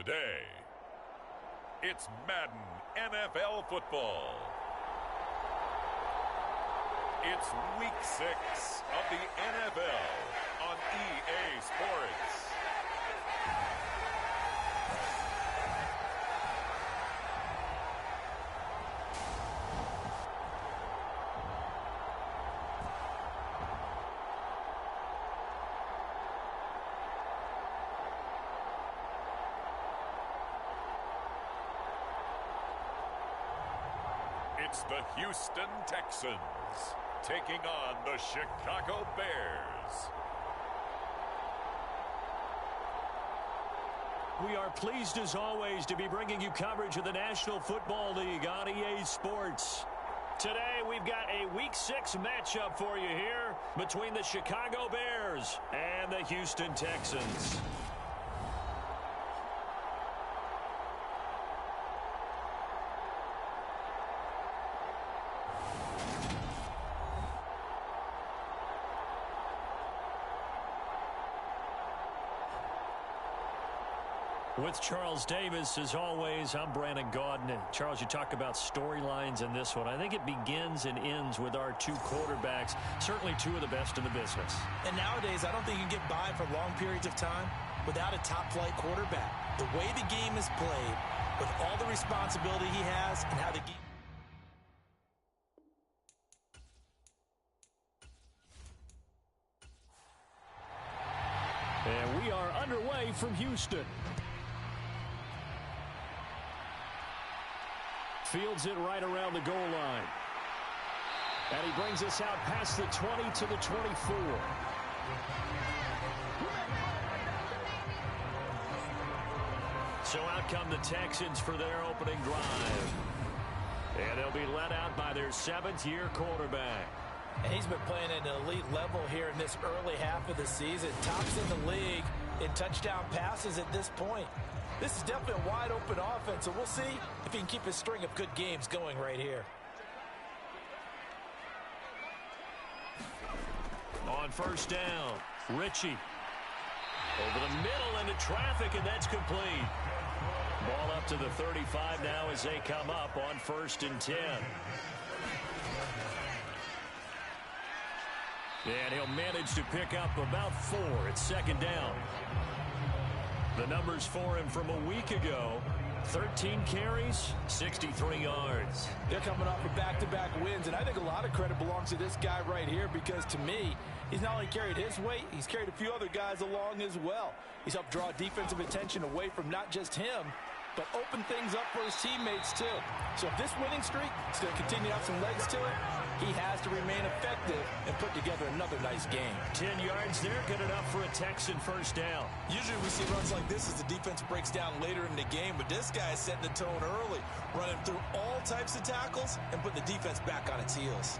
day. It's Madden NFL football. It's Week 6 of the NFL on EA Sports. It's the Houston Texans taking on the Chicago Bears. We are pleased as always to be bringing you coverage of the National Football League on EA Sports. Today we've got a Week 6 matchup for you here between the Chicago Bears and the Houston Texans. With Charles Davis, as always, I'm Brandon Gaudin. Charles, you talk about storylines in this one. I think it begins and ends with our two quarterbacks, certainly two of the best in the business. And nowadays, I don't think you can get by for long periods of time without a top-flight quarterback. The way the game is played, with all the responsibility he has, and how the game... And we are underway from Houston. Fields it right around the goal line. And he brings us out past the 20 to the 24. So out come the Texans for their opening drive. And they'll be led out by their seventh-year quarterback. And he's been playing at an elite level here in this early half of the season. Tops in the league in touchdown passes at this point. This is definitely a wide-open offense, so we'll see if he can keep his string of good games going right here. On first down, Ritchie. Over the middle into traffic, and that's complete. Ball up to the 35 now as they come up on 1st and 10. And he'll manage to pick up about 4 at second down. The numbers for him from a week ago, 13 carries, 63 yards. They're coming off of back-to-back wins, and I think a lot of credit belongs to this guy right here because, to me, he's not only carried his weight, he's carried a few other guys along as well. He's helped draw defensive attention away from not just him, but open things up for his teammates, too. So if this winning streak is going to continue to have some legs to it, he has to remain effective and put together another nice game. 10 yards there, good enough for a Texan first down. Usually we see runs like this as the defense breaks down later in the game, but this guy is setting the tone early, running through all types of tackles and putting the defense back on its heels.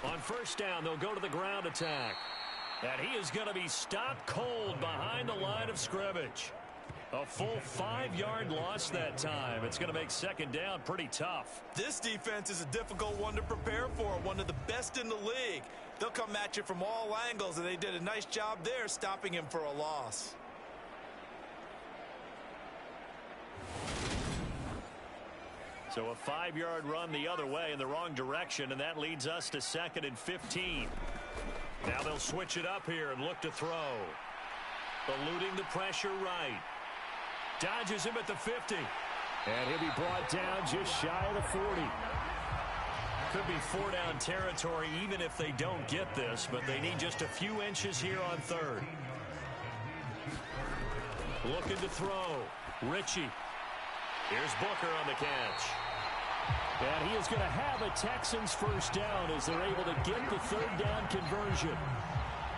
On first down, they'll go to the ground attack. And he is going to be stopped cold behind the line of scrimmage. A full 5-yard loss that time. It's going to make second down pretty tough. This defense is a difficult one to prepare for, one of the best in the league. They'll come at you from all angles, and they did a nice job there stopping him for a loss. So a 5-yard run the other way in the wrong direction, and that leads us to 2nd and 15. Now they'll switch it up here and look to throw. Eluding the pressure right. Dodges him at the 50. And he'll be brought down just shy of the 40. Could be 4-down territory even if they don't get this, but they need just a few inches here on 3rd. Looking to throw. Ritchie. Here's Booker on the catch. And he is going to have a Texans first down as they're able to get the 3rd down conversion.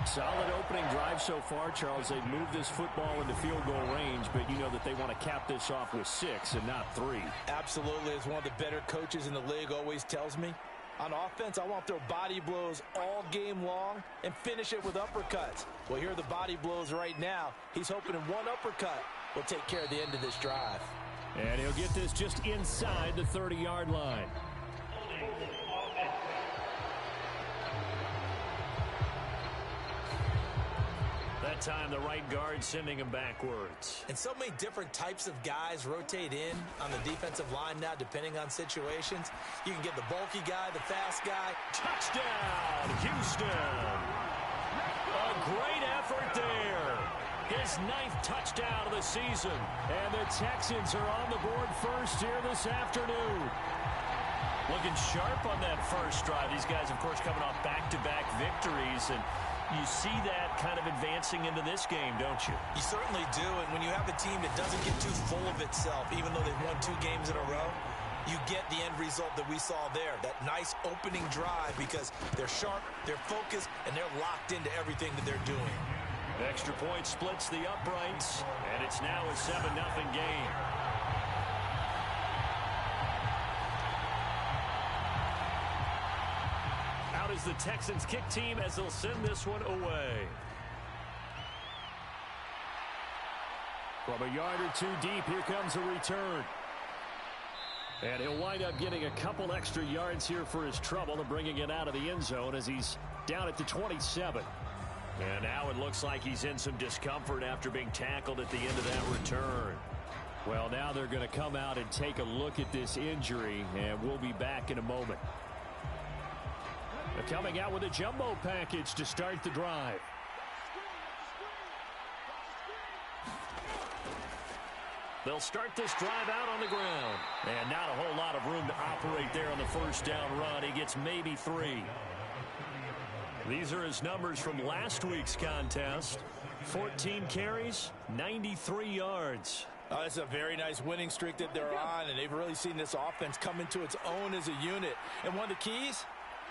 Solid opening drive so far, Charles. They've moved this football into field goal range, but you know that they want to cap this off with 6 and not 3. Absolutely. As one of the better coaches in the league always tells me, on offense, I want to throw body blows all game long and finish it with uppercuts. Well, here are the body blows right now. He's hoping in one uppercut will take care of the end of this drive. And he'll get this just inside the 30-yard line. That time the right guard sending him backwards. And so many different types of guys rotate in on the defensive line now depending on situations. You can get the bulky guy, the fast guy. Touchdown, Houston. A great effort there. His 9th touchdown of the season. And the Texans are on the board first here this afternoon. Looking sharp on that first drive. These guys, of course, coming off back-to-back victories, and you see that kind of advancing into this game, don't you? You certainly do, and when you have a team that doesn't get too full of itself, even though they've won 2 games in a row, you get the end result that we saw there, that nice opening drive, because they're sharp, they're focused, and they're locked into everything that they're doing. Extra point splits the uprights, and it's now a 7-0 game. Out is the Texans kick team as they'll send this one away. From a yard or 2 deep, here comes a return. And he'll wind up getting a couple extra yards here for his trouble and bringing it out of the end zone as he's down at the 27. And now it looks like he's in some discomfort after being tackled at the end of that return. Well, now they're going to come out and take a look at this injury, and we'll be back in a moment. They're coming out with a jumbo package to start the drive. They'll start this drive out on the ground. And not a whole lot of room to operate there on the first down run. He gets maybe 3. These are his numbers from last week's contest. 14 carries, 93 yards. It's a very nice winning streak that they're on, and they've really seen this offense come into its own as a unit. And one of the keys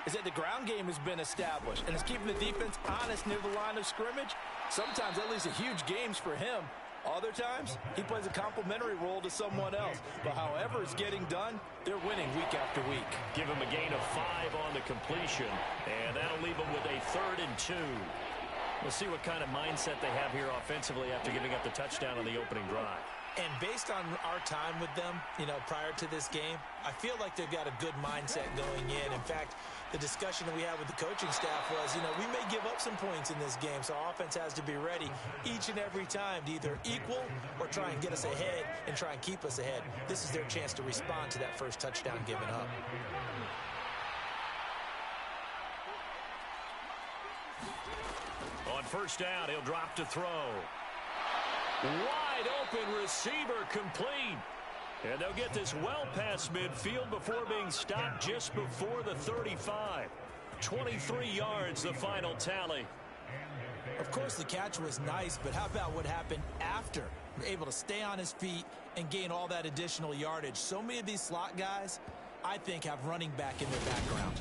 is that the ground game has been established, and it's keeping the defense honest near the line of scrimmage. Sometimes that leads to huge games for him. Other times, he plays a complementary role to someone else. But however it's getting done, they're winning week after week. Give him a gain of 5 on the completion, and that'll leave him with a 3rd and 2. We'll see what kind of mindset they have here offensively after giving up the touchdown on the opening drive. And based on our time with them, prior to this game, I feel like they've got a good mindset going in. In fact, the discussion that we had with the coaching staff was, we may give up some points in this game, so our offense has to be ready each and every time to either equal or try and get us ahead and try and keep us ahead. This is their chance to respond to that first touchdown given up. On first down, he'll drop to throw. Wide open receiver complete. And they'll get this well past midfield before being stopped just before the 35. 23 yards, the final tally. Of course, the catch was nice, but how about what happened after? Able to stay on his feet and gain all that additional yardage. So many of these slot guys, I think, have running back in their background.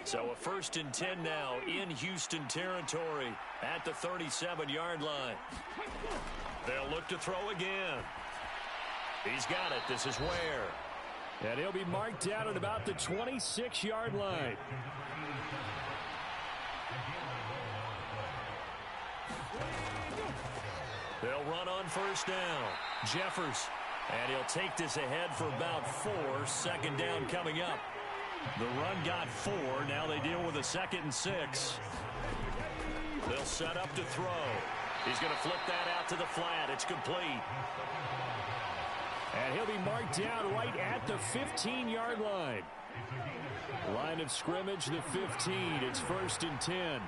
So a 1st and 10 now in Houston territory at the 37-yard line. They'll look to throw again. He's got it. This is Ware. And he'll be marked down at about the 26-yard line. They'll run on first down. Jeffers. And he'll take this ahead for about 4. 2nd down coming up. The run got 4. Now they deal with a 2nd and 6. They'll set up to throw. He's going to flip that out to the flat. It's complete. And he'll be marked down right at the 15-yard line. Line of scrimmage, the 15. It's 1st and 10.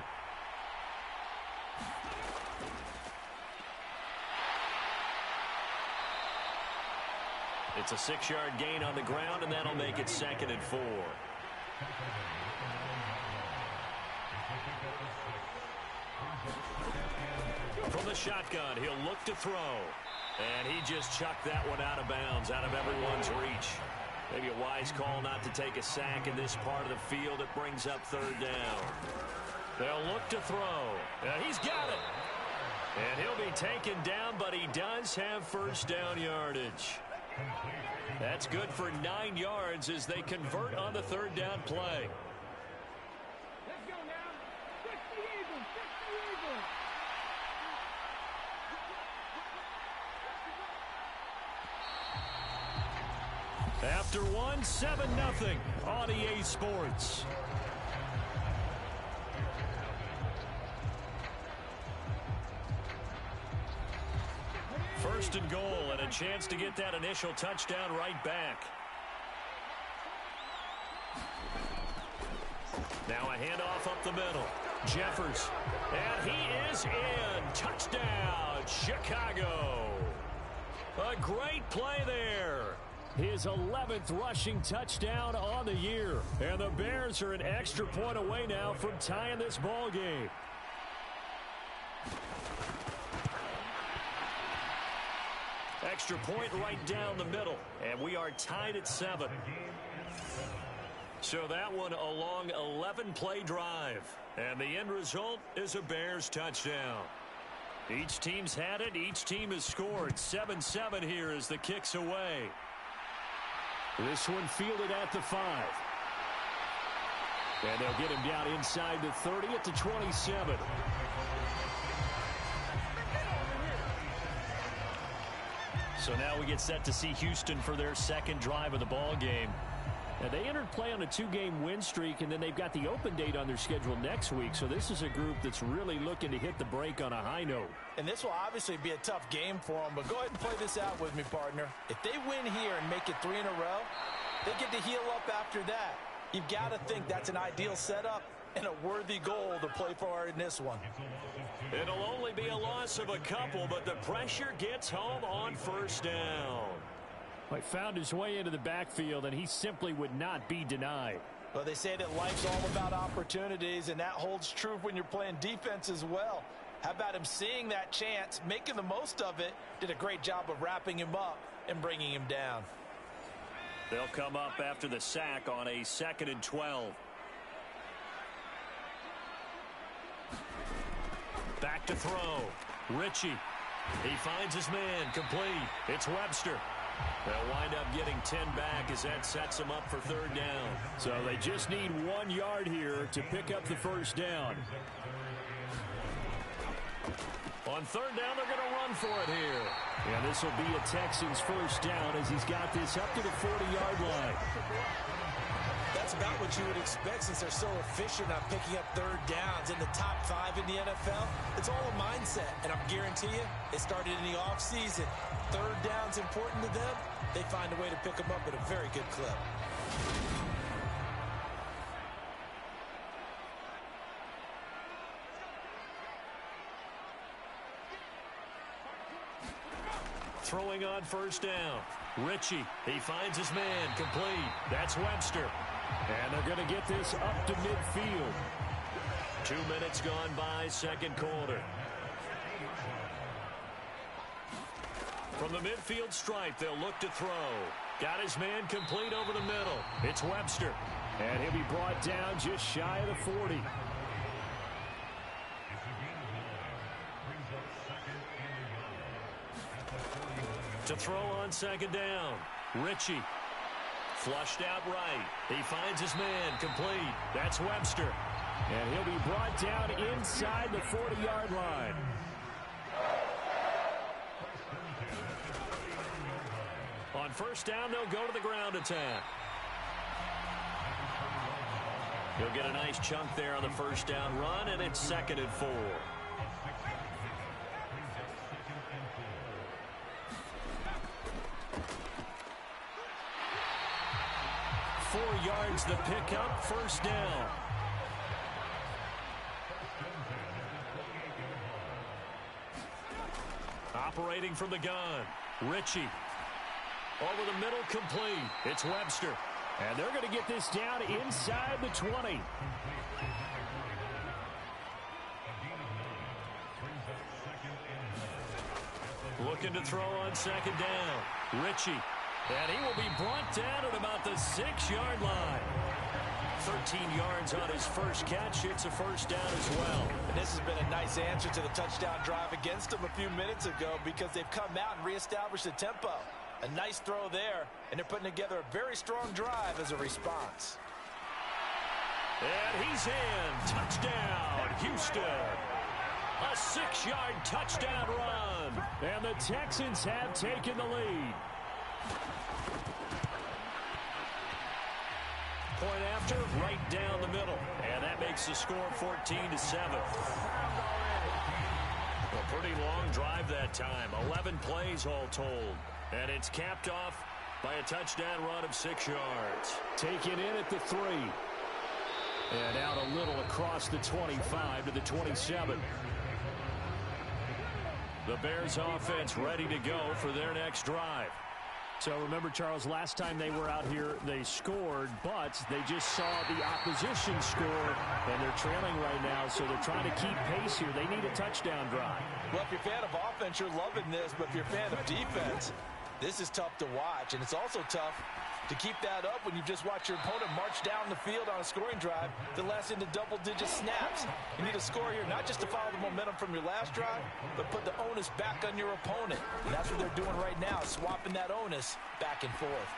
It's a 6-yard gain on the ground, and that'll make it 2nd and 4. From the shotgun, he'll look to throw. And he just chucked that one out of bounds, out of everyone's reach. Maybe a wise call not to take a sack in this part of the field. It brings up 3rd down. They'll look to throw. And he's got it. And he'll be taken down, but he does have 1st down yardage. That's good for 9 yards as they convert on the 3rd down play. Let's go now. Fix the Eagles. Fix the Eagles. After one, 7-0 on EA Sports. First and goal, and a chance to get that initial touchdown right back. Now a handoff up the middle. Jeffers, and he is in. Touchdown, Chicago. A great play there. His 11th rushing touchdown on the year. And the Bears are an extra point away now from tying this ball game. Extra point right down the middle. And we are tied at 7. So that one a long 11-play drive. And the end result is a Bears touchdown. Each team's had it. Each team has scored. 7-7 here as the kick's away. This one fielded at the 5. And they'll get him down inside the 30 at the 27. So now we get set to see Houston for their second drive of the ball game. Now, they entered play on a 2-game win streak, and then they've got the open date on their schedule next week. So this is a group that's really looking to hit the break on a high note. And this will obviously be a tough game for them, but go ahead and play this out with me, partner. If they win here and make it 3 in a row, they get to heal up after that. You've got to think that's an ideal setup and a worthy goal to play for in this one. It'll only be a loss of a couple, but the pressure gets home on first down. He found his way into the backfield, and he simply would not be denied. Well, they say that life's all about opportunities, and that holds true when you're playing defense as well. How about him seeing that chance, making the most of it, did a great job of wrapping him up and bringing him down. They'll come up after the sack on a 2nd and 12. Back to throw. Ritchie. He finds his man. Complete. It's Webster. They'll wind up getting 10 back as that sets them up for 3rd down. So they just need 1 yard here to pick up the first down. On 3rd down, they're going to run for it here. And this will be a Texans first down as he's got this up to the 40-yard line. That's about what you would expect since they're so efficient on picking up 3rd downs in the top 5 in the NFL. It's all a mindset, and I guarantee you, it started in the offseason. 3rd down's important to them. They find a way to pick them up at a very good clip. Throwing on first down. Ritchie, he finds his man. Complete. That's Webster. And they're going to get this up to midfield. 2 minutes gone by, 2nd quarter. From the midfield stripe, they'll look to throw. Got his man complete over the middle. It's Webster. And he'll be brought down just shy of the 40. To throw on 2nd down. Ritchie. Flushed out right. He finds his man. Complete. That's Webster. And he'll be brought down inside the 40-yard line. On first down, they'll go to the ground attack. He'll get a nice chunk there on the first down run, and it's 2nd and 4. Yards the pickup, first down. Operating from the gun, Ritchie. Over the middle, complete. It's Webster. And they're going to get this down inside the 20. Looking to throw on 2nd down. Ritchie. And he will be brought down at about the 6-yard line. 13 yards on his first catch. It's a first down as well. And this has been a nice answer to the touchdown drive against them a few minutes ago because they've come out and reestablished the tempo. A nice throw there, and they're putting together a very strong drive as a response. And he's in. Touchdown, Houston. A 6-yard touchdown run. And the Texans have taken the lead. Point after, right down the middle. And that makes the score 14-7. A pretty long drive that time. 11 plays all told. And it's capped off by a touchdown run of 6 yards. Taken in at the 3. And out a little across the 25 to the 27. The Bears offense ready to go for their next drive. So remember, Charles, last time they were out here, they scored, but they just saw the opposition score, and they're trailing right now, so they're trying to keep pace here. They need a touchdown drive. Well, if you're a fan of offense, you're loving this, but if you're a fan of defense, this is tough to watch, and it's also tough to keep that up when you just watch your opponent march down the field on a scoring drive that lasts into double-digit snaps. You need a score here, not just to follow the momentum from your last drive, but put the onus back on your opponent. And that's what they're doing right now, swapping that onus back and forth.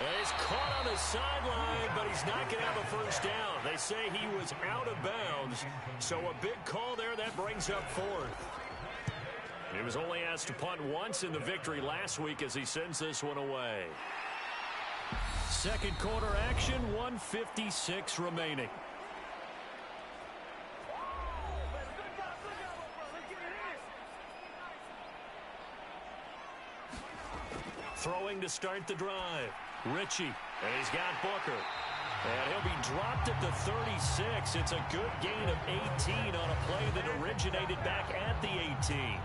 And he's caught on the sideline, but he's not going to have a first down. They say he was out of bounds, so a big call there that brings up 4th. He was only asked to punt once in the victory last week as he sends this one away. Second quarter action, 1:56 remaining. Throwing to start the drive. Ritchie, and he's got Booker. And he'll be dropped at the 36. It's a good gain of 18 on a play that originated back at the 18.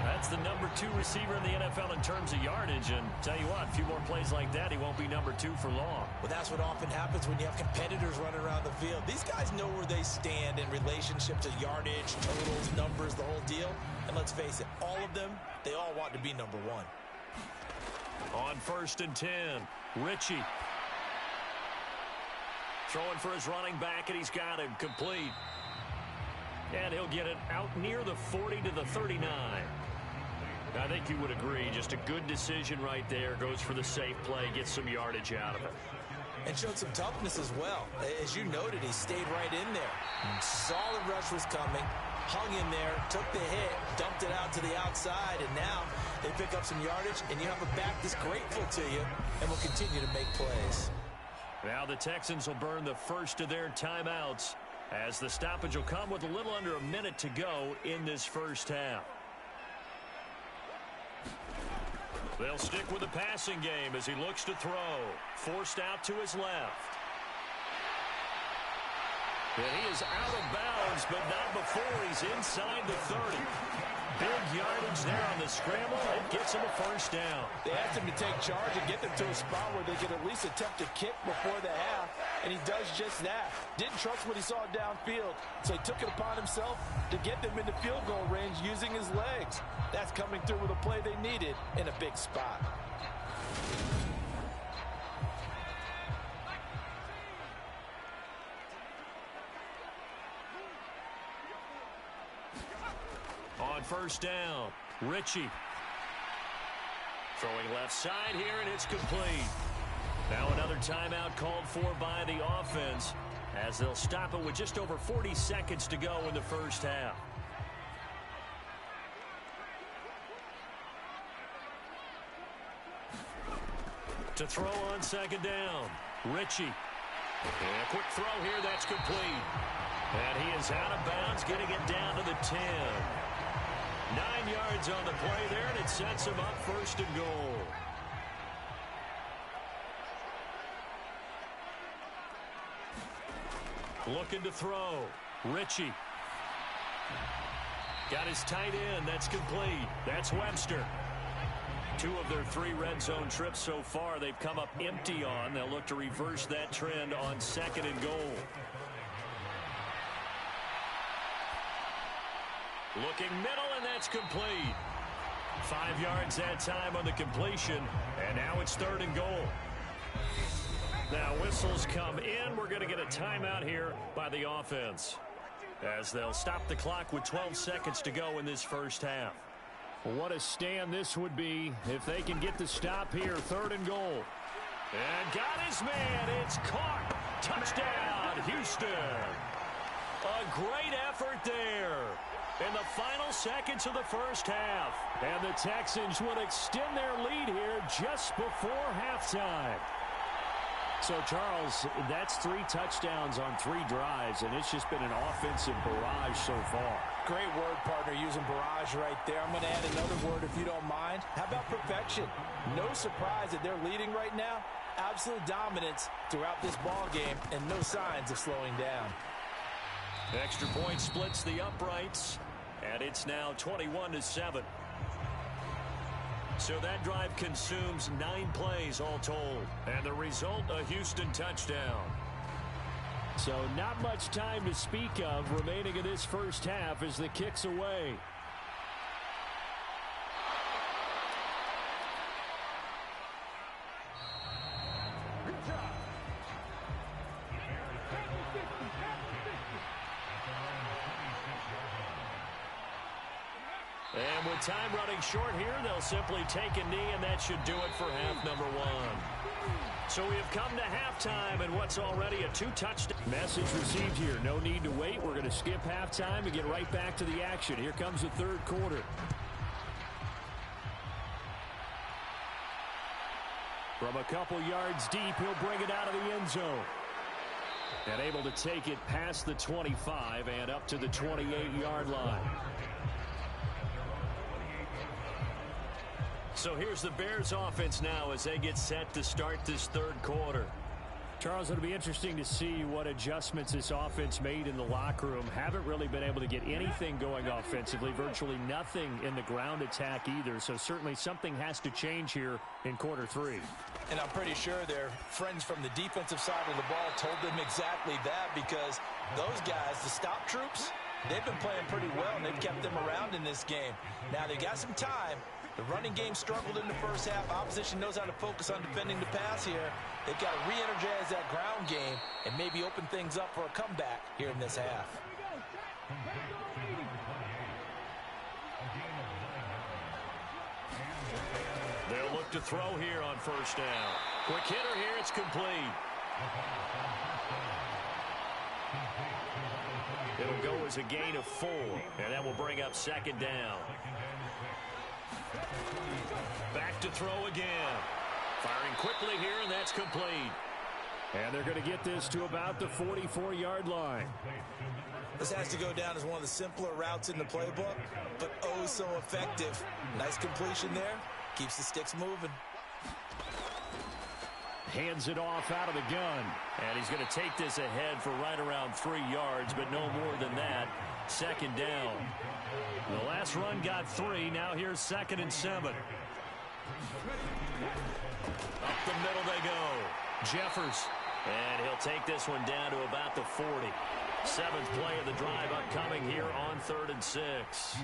That's the number 2 receiver in the NFL in terms of yardage. And tell you what, a few more plays like that, he won't be number 2 for long. Well, that's what often happens when you have competitors running around the field. These guys know where they stand in relationship to yardage, totals, numbers, the whole deal. And let's face it, all of them, they all want to be number 1. On 1st and 10, Ritchie. Throwing for his running back, and he's got him complete. And he'll get it out near the 40 to the 39. I think you would agree, just a good decision right there. Goes for the safe play, gets some yardage out of it. And showed some toughness as well. As you noted, he stayed right in there. Solid rush was coming, hung in there, took the hit, dumped it out to the outside, and now they pick up some yardage, and you have a back that's grateful to you and will continue to make plays. Now the Texans will burn the first of their timeouts as the stoppage will come with a little under a minute to go in this first half. They'll stick with the passing game as he looks to throw. Forced out to his left. And he is out of bounds, but not before he's inside the 30. Big yardage there on the scramble. It gets him a first down. They asked him to take charge and get them to a spot where they could at least attempt a kick before the half, and he does just that. Didn't trust what he saw downfield, so he took it upon himself to get them into field goal range using his legs. That's coming through with a play they needed in a big spot. On first down, Ritchie. Throwing left side here, and it's complete. Now another timeout called for by the offense as they'll stop it with just over 40 seconds to go in the first half. To throw on second down, Ritchie. And a quick throw here, that's complete. And he is out of bounds, getting it down to the 10. 9 yards on the play there, and it sets him up first and goal. Looking to throw. Ritchie. Got his tight end. That's complete. That's Webster. 2 of their 3 red zone trips so far they've come up empty on. They'll look to reverse that trend on second and goal. Looking middle, and that's complete. 5 yards that time on the completion, and now it's third and goal. Now whistles come in. We're going to get a timeout here by the offense as they'll stop the clock with 12 seconds to go in this first half. What a stand this would be if they can get the stop here. Third and goal. And got his man. It's caught. Touchdown, Houston. A great effort there in the final seconds of the first half. And the Texans would extend their lead here just before halftime. So, Charles, that's 3 touchdowns on 3 drives, and it's just been an offensive barrage so far. Great word, partner, using barrage right there. I'm going to add another word if you don't mind. How about perfection? No surprise that they're leading right now. Absolute dominance throughout this ball game and no signs of slowing down. The extra point splits the uprights, and it's now 21-7. So that drive consumes 9 plays all told. And the result, a Houston touchdown. So not much time to speak of remaining in this first half as the kick's away. And with time running short here, they'll simply take a knee, and that should do it for half number 1. So we have come to halftime, and what's already a 2-touchdown. Message received here. No need to wait. We're going to skip halftime and get right back to the action. Here comes the third quarter. From a couple yards deep, he'll bring it out of the end zone. And able to take it past the 25 and up to the 28-yard line. So here's the Bears offense now as they get set to start this third quarter. Charles, it'll be interesting to see what adjustments this offense made in the locker room. Haven't really been able to get anything going offensively, virtually nothing in the ground attack either. So certainly something has to change here in quarter 3. And I'm pretty sure their friends from the defensive side of the ball told them exactly that, because those guys, the stop troops, they've been playing pretty well, and they've kept them around in this game. Now they've got some time. The running game struggled in the first half. Opposition knows how to focus on defending the pass here. They've got to re-energize that ground game and maybe open things up for a comeback here in this half. They'll look to throw here on first down. Quick hitter here. It's complete. It'll go as a gain of 4, and that will bring up second down. Back to throw again. Firing quickly here, and that's complete. And they're going to get this to about the 44-yard line. This has to go down as one of the simpler routes in the playbook, but oh so effective. Nice completion there. Keeps the sticks moving. Hands it off out of the gun. And he's going to take this ahead for right around 3 yards, but no more than that. Second down. The last run got 3. Now here's 2nd and 7. Up the middle they go. Jeffers. And he'll take this one down to about the 40. 7th play of the drive upcoming here on 3rd and 6.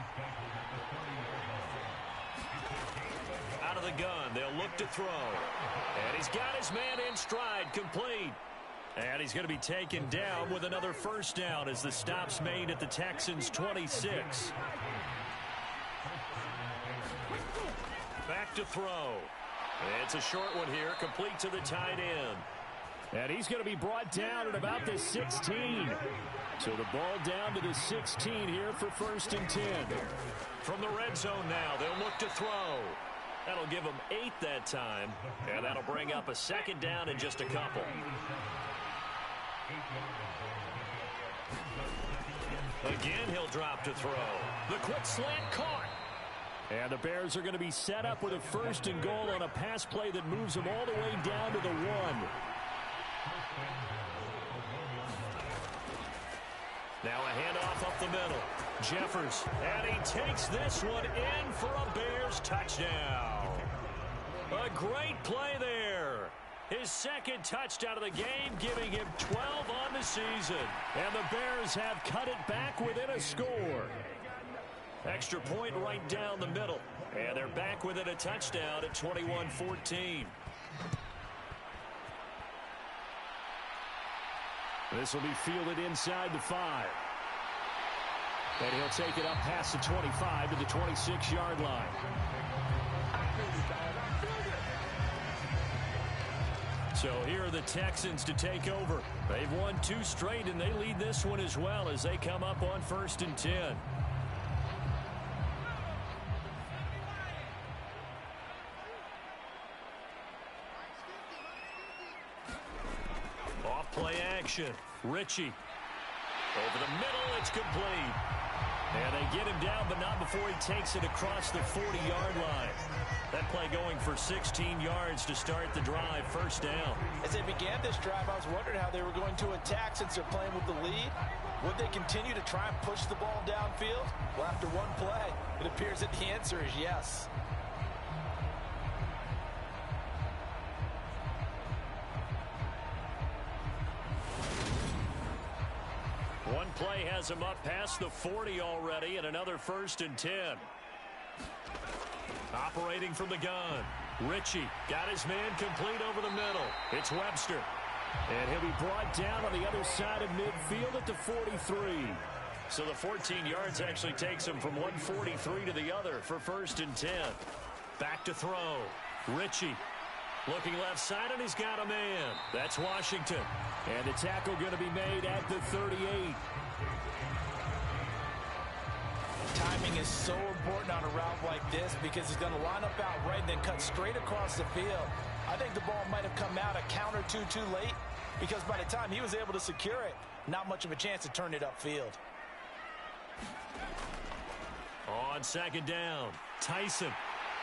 Out of the gun. They'll look to throw. And he's got his man in stride. Complete. And he's going to be taken down with another first down as the stop's made at the Texans' 26. Back to throw. It's a short one here, complete to the tight end. And he's going to be brought down at about the 16. So the ball down to the 16 here for 1st and 10. From the red zone now, they'll look to throw. That'll give them 8 that time, and that'll bring up a second down in just a couple. Again, he'll drop to throw. The quick slant caught. And the Bears are going to be set up with a 1st and goal on a pass play that moves them all the way down to the 1. Now a handoff up the middle. Jeffers, and he takes this one in for a Bears touchdown. A great play there. His 2nd touchdown of the game, giving him 12 on the season. And the Bears have cut it back within a score. Extra point right down the middle. And they're back within a touchdown at 21-14. This will be fielded inside the 5. And he'll take it up past the 25 to the 26-yard line. So here are the Texans to take over. They've won 2 straight, and they lead this one as well as they come up on 1st and 10. formation. Ritchie. Over the middle, it's complete. And they get him down, but not before he takes it across the 40-yard line. That play going for 16 yards to start the drive. First down. As they began this drive, I was wondering how they were going to attack since they're playing with the lead. Would they continue to try and push the ball downfield? Well, after one play, it appears that the answer is yes. One play has him up past the 40 already, and another 1st and 10. Operating from the gun. Ritchie got his man complete over the middle. It's Webster. And he'll be brought down on the other side of midfield at the 43. So the 14 yards actually takes him from 143 to the other for 1st and 10. Back to throw. Ritchie looking left side, and he's got a man. That's Washington. And the tackle going to be made at the 38. Timing is so important on a route like this because he's going to line up out right and then cut straight across the field. I think the ball might have come out a count or two too late because by the time he was able to secure it, not much of a chance to turn it upfield. On 2nd down, Tyson.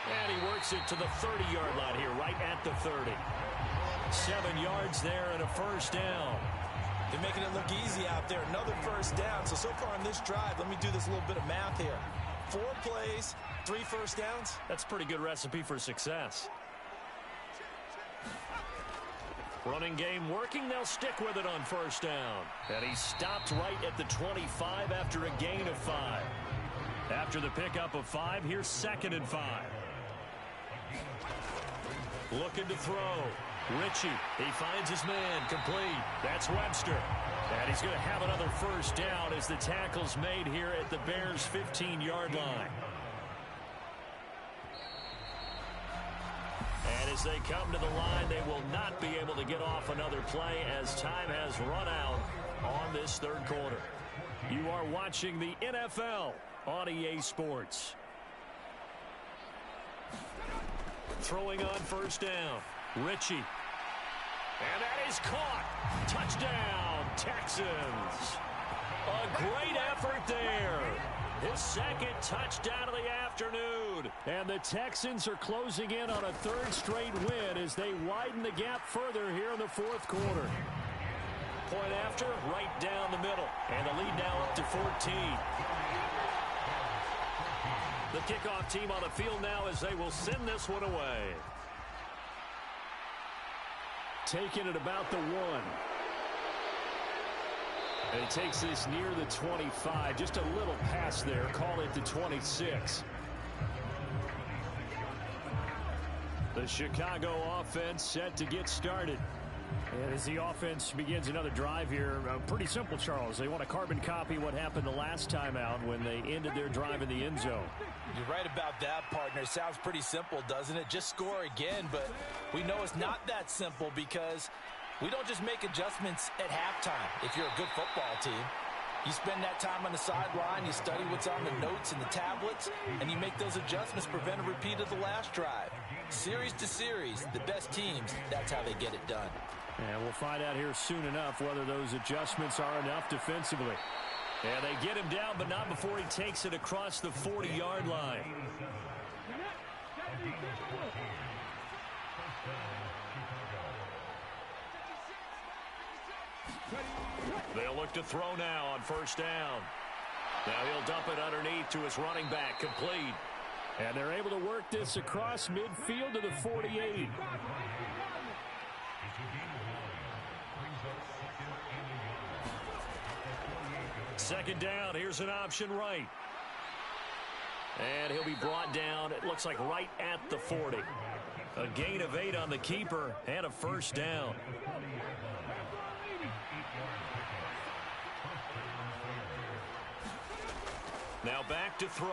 And he works it to the 30-yard line here, right at the 30. 7 yards there and a 1st down. They're making it look easy out there. Another 1st down. So far on this drive, let me do this little bit of math here. 4 plays, 3 1st downs. That's a pretty good recipe for success. Running game working. They'll stick with it on 1st down. And he stopped right at the 25 after a gain of 5. After the pickup of 5, here's 2nd and 5. Looking to throw. Ritchie, he finds his man complete. That's Webster. And he's going to have another 1st down as the tackle's made here at the Bears' 15-yard line. And as they come to the line, they will not be able to get off another play as time has run out on this 3rd quarter. You are watching the NFL on EA Sports. Throwing on 1st down. Ritchie. And that is caught. Touchdown, Texans. A great effort there. His 2nd touchdown of the afternoon. And the Texans are closing in on a 3rd straight win as they widen the gap further here in the 4th quarter. Point after, right down the middle. And the lead now up to 14. The kickoff team on the field now as they will send this one away. Taking it about the 1. And he takes this near the 25. Just a little pass there. Call it the 26. The Chicago offense set to get started. And as the offense begins another drive here, pretty simple, Charles. They want to carbon copy what happened the last time out when they ended their drive in the end zone. You're right about that, partner. Sounds pretty simple, doesn't it? Just score again, but we know it's not that simple because we don't just make adjustments at halftime if you're a good football team. You spend that time on the sideline, you study what's on the notes and the tablets, and you make those adjustments, prevent a repeat of the last drive. Series to series, the best teams, that's how they get it done. And we'll find out here soon enough whether those adjustments are enough defensively. And they get him down, but not before he takes it across the 40-yard line. They'll look to throw now on 1st down. Now he'll dump it underneath to his running back, complete. And they're able to work this across midfield to the 48. 2nd down. Here's an option right. And he'll be brought down, it looks like right at the 40. A gain of 8 on the keeper and a 1st down. Now back to throw.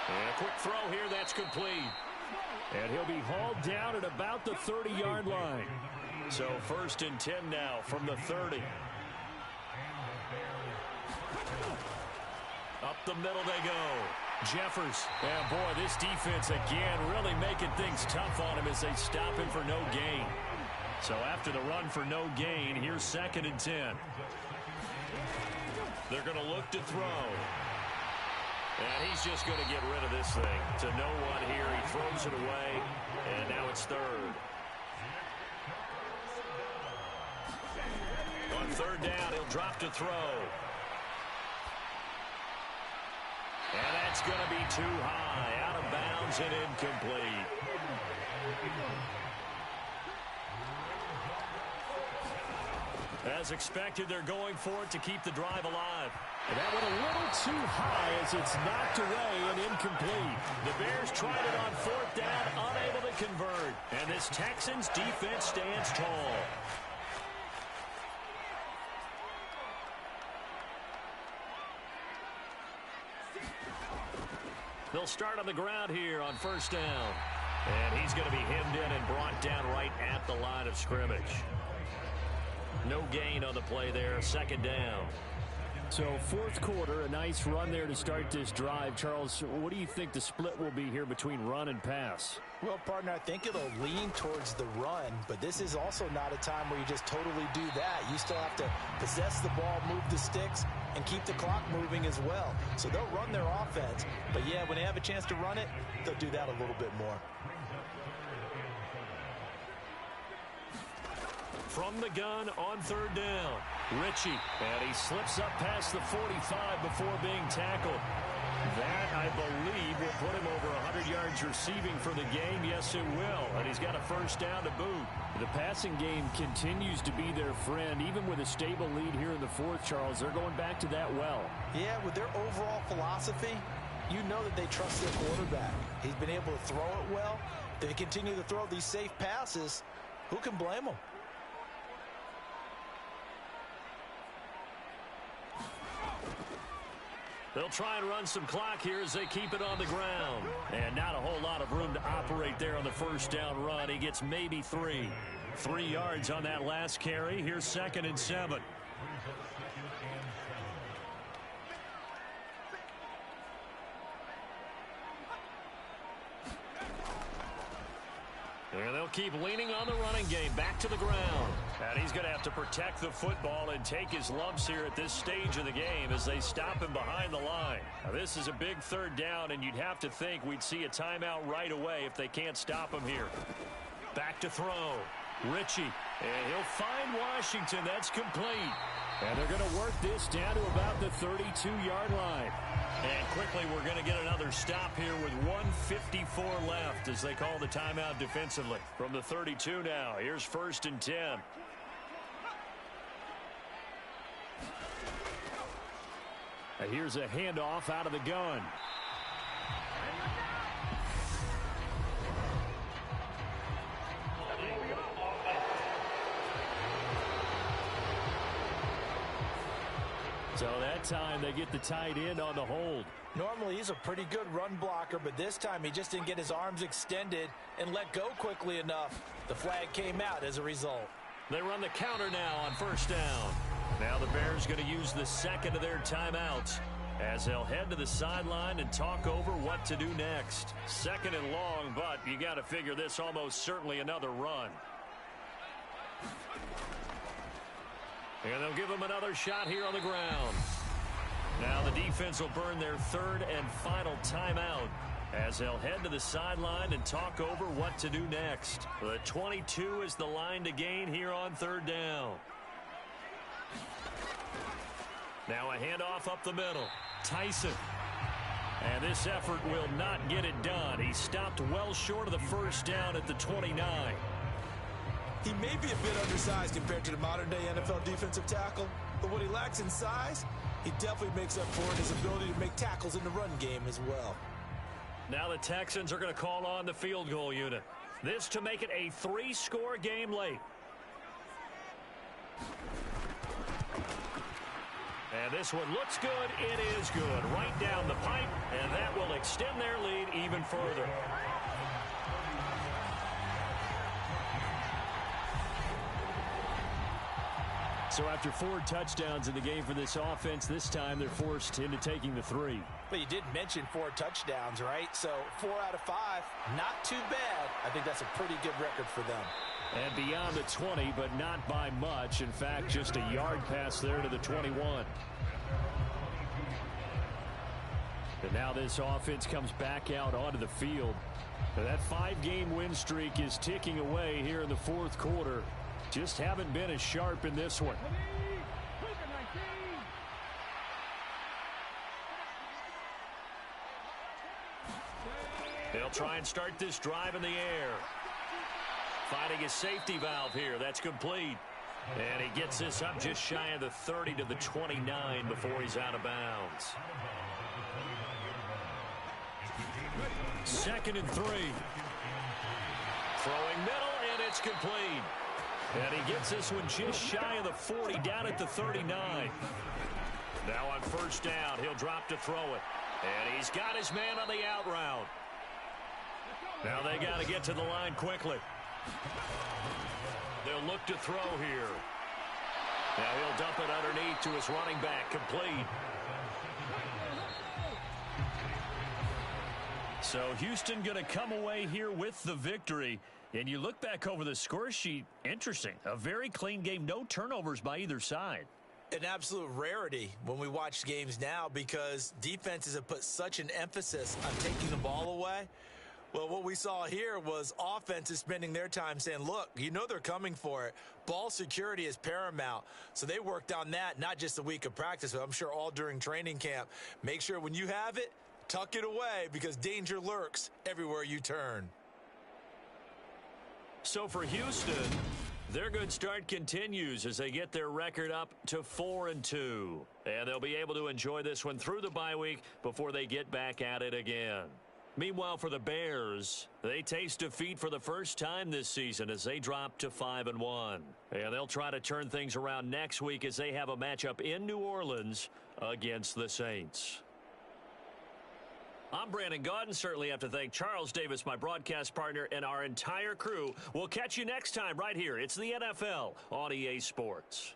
And a quick throw here, that's complete. And he'll be hauled down at about the 30-yard line. So 1st and 10 now from the 30. Up the middle they go. Jeffers. And boy, this defense again really making things tough on him as they stop him for no gain. So after the run for no gain, here's 2nd and 10. They're going to look to throw. And he's just going to get rid of this thing to no one here. He throws it away, and now it's 3rd. On 3rd down, he'll drop to throw. And that's going to be too high, out of bounds and incomplete. As expected, they're going for it to keep the drive alive. And that went a little too high as it's knocked away and incomplete. The Bears tried it on 4th down, unable to convert. And this Texans defense stands tall. They'll start on the ground here on 1st down. And he's going to be hemmed in and brought down right at the line of scrimmage. No gain on the play there, 2nd down. So 4th quarter, a nice run there to start this drive. Charles, what do you think the split will be here between run and pass? Well, partner, I think it'll lean towards the run, but this is also not a time where you just totally do that. You still have to possess the ball, move the sticks, and keep the clock moving as well. So they'll run their offense, but yeah, when they have a chance to run it, they'll do that a little bit more. From the gun on 3rd down, Ritchie, and he slips up past the 45 before being tackled. That, I believe, will put him over 100 yards receiving for the game. Yes, it will. And he's got a 1st down to boot. The passing game continues to be their friend. Even with a stable lead here in the 4th, Charles, they're going back to that well. Yeah, with their overall philosophy, you know that they trust their quarterback. He's been able to throw it well. If they continue to throw these safe passes, who can blame them? They'll try and run some clock here as they keep it on the ground. And not a whole lot of room to operate there on the 1st down run. He gets maybe 3. 3 yards on that last carry. Here's 2nd and 7. And they'll keep leaning on the running game. Back to the ground. And he's going to have to protect the football and take his lumps here at this stage of the game as they stop him behind the line. Now, this is a big 3rd down, and you'd have to think we'd see a timeout right away if they can't stop him here. Back to throw. Ritchie. And he'll find Washington. That's complete. And they're going to work this down to about the 32-yard line. And quickly, we're going to get another stop here with 1:54 left as they call the timeout defensively. From the 32 now, here's 1st and 10. And here's a handoff out of the gun. So that time they get the tight end on the hold. Normally he's a pretty good run blocker, but this time he just didn't get his arms extended and let go quickly enough. The flag came out as a result. They run the counter now on 1st down. Now the Bears going to use the 2nd of their timeouts as they'll head to the sideline and talk over what to do next. 2nd and long, but you got to figure this almost certainly another run. And they'll give him another shot here on the ground. Now the defense will burn their 3rd and final timeout as they'll head to the sideline and talk over what to do next. The 22 is the line to gain here on 3rd down. Now a handoff up the middle. Tyson. And this effort will not get it done. He stopped well short of the 1st down at the 29. He may be a bit undersized compared to the modern-day NFL defensive tackle, but what he lacks in size, he definitely makes up for in his ability to make tackles in the run game as well. Now the Texans are going to call on the field goal unit. This to make it a 3-score game late. And this one looks good. It is good. Right down the pipe, and that will extend their lead even further. So after 4 touchdowns in the game for this offense, this time they're forced into taking the 3. But you did mention 4 touchdowns, right? So 4 out of 5, not too bad. I think that's a pretty good record for them. And beyond the 20, but not by much. In fact, just a yard pass there to the 21. And now this offense comes back out onto the field. And that 5-game win streak is ticking away here in the fourth quarter. Just haven't been as sharp in this one. They'll try and start this drive in the air. Finding his safety valve here. That's complete. And he gets this up just shy of the 30 to the 29 before he's out of bounds. 2nd and 3. Throwing middle, and it's complete. And he gets this one just shy of the 40, down at the 39. Now on 1st down, he'll drop to throw it. And he's got his man on the out route. Now they got to get to the line quickly. They'll look to throw here. Now he'll dump it underneath to his running back, complete. So Houston going to come away here with the victory. And you look back over the score sheet, interesting. A very clean game, no turnovers by either side. An absolute rarity when we watch games now because defenses have put such an emphasis on taking the ball away. Well, what we saw here was offenses spending their time saying, look, you know they're coming for it. Ball security is paramount. So they worked on that, not just a week of practice, but I'm sure all during training camp. Make sure when you have it, tuck it away because danger lurks everywhere you turn. So for Houston, their good start continues as they get their record up to 4-2. And they'll be able to enjoy this one through the bye week before they get back at it again. Meanwhile, for the Bears, they taste defeat for the first time this season as they drop to 5-1. And they'll try to turn things around next week as they have a matchup in New Orleans against the Saints. I'm Brandon Gaudin. Certainly have to thank Charles Davis, my broadcast partner, and our entire crew. We'll catch you next time right here. It's the NFL on EA Sports.